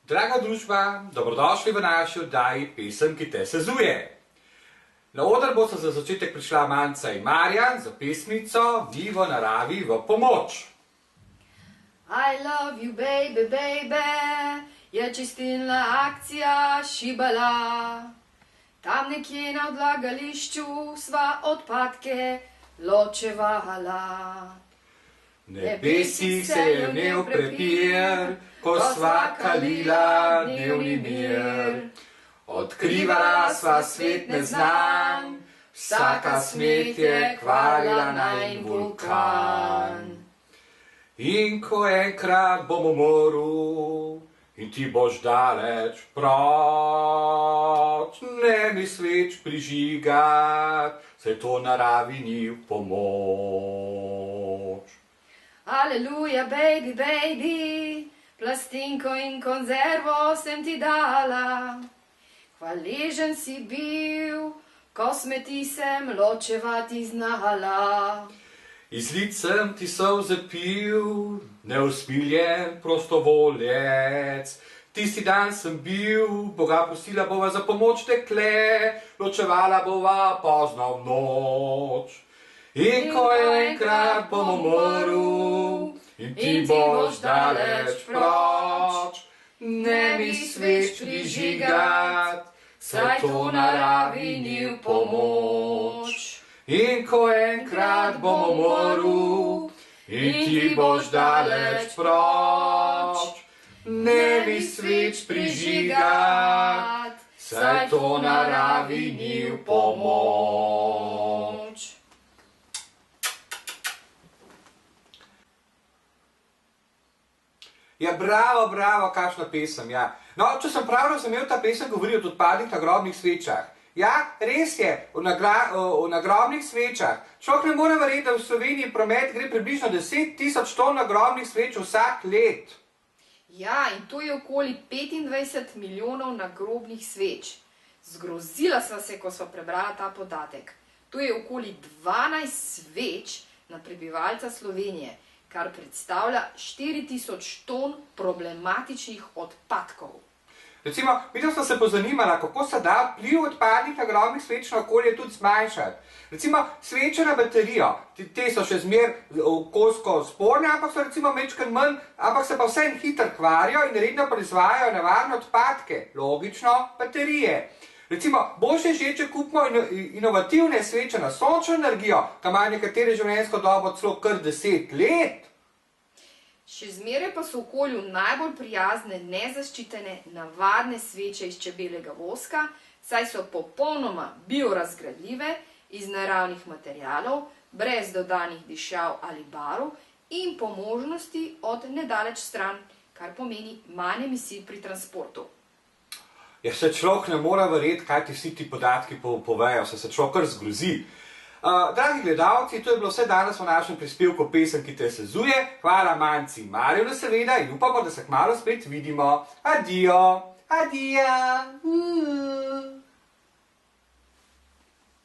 Draga družba, dobrodošli v naši oddaji Pesem, ki te sezuje. Na oder bosta za začetek prišla Manca in Marjan za pesmico Vivo naravi v pomoč. I love you baby, baby, je čistilna akcija šibala. Tam nekje na odlagališču sva odpadke ločevala. Nebesih se je vnel prepir, ko sva kalila dnevni mir. Odkrivala sva svet neznan, vsaka smet je kvarila najin vulkan. In ko enkrat bom umrl in ti boš daleč proč, ne mi sveč prižigat, saj to naravi ni v pomoč. Aleluja, baby, baby, plastinko in konzervo sem ti dala. Hvaležen si bil, ko smeti sem ločevati znala. Iz lic sem ti solze pil, neusmiljen prostovoljec. Tisti dan sem bil, Boga prosila bova za pomoč dekle, ločevala bova pozno v noč. In ko enkrat bom umrl in ti boš daleč proč, ne mi sveč prižigat, saj to naravi ni v pomoč. In ko enkrat bom umrl in ti boš daleč proč, ne mi sveč prižigat, saj to naravi ni v pomoč. Ja, bravo, bravo, kakšna pesem, ja. No, če sem prav razumel, ta pesem govori o odpadnih nagrobnih svečah. Ja, res je, o nagrobnih svečah. Človek ne more verjeti, da v Sloveniji promet gre približno 10 000 ton nagrobnih sveč vsak let. Ja, in to je okoli 25 milijonov nagrobnih sveč. Zgrozila sva se, ko sva prebrala ta podatek. To je okoli 12 sveč na prebivalca Slovenije, kar predstavlja 4000 ton problematičnih odpadkov. Recimo, videla sem se pozanimala, kako se da vpliv odpadnih nagrobnih sveč na okolje tudi zmanjšati. Recimo, sveče na baterijo, te so še zmer okoljsko sporne, ampak so recimo majčkeno manj, ampak se pa vseeno hitro kvarijo in redno proizvajajo nevarne odpadke, logično, baterije. Recimo, boljše že, če kupimo inovativne sveče na sončno energijo, ki imajo nekatere življenjsko dobo celo kar 10 let. Še zmeraj pa so okolju najbolj prijazne, nezaščitene, navadne sveče iz čebeljega voska, saj so popolnoma biorazgradljive, iz naravnih materialov, brez dodanih dišav ali barv in po možnosti od nedaleč stran, kar pomeni manj emisij pri transportu. Ja, se človek ne more verjeti, kaj ti vsi ti podatki povejo, se človek kar zgrozi. Dragi gledalci, to je bilo vse danes v našem prispevku Pesem, ki te sezuje. Hvala Manci in Marjanu seveda in upamo, da se kmalu spet vidimo. Adijo, adija.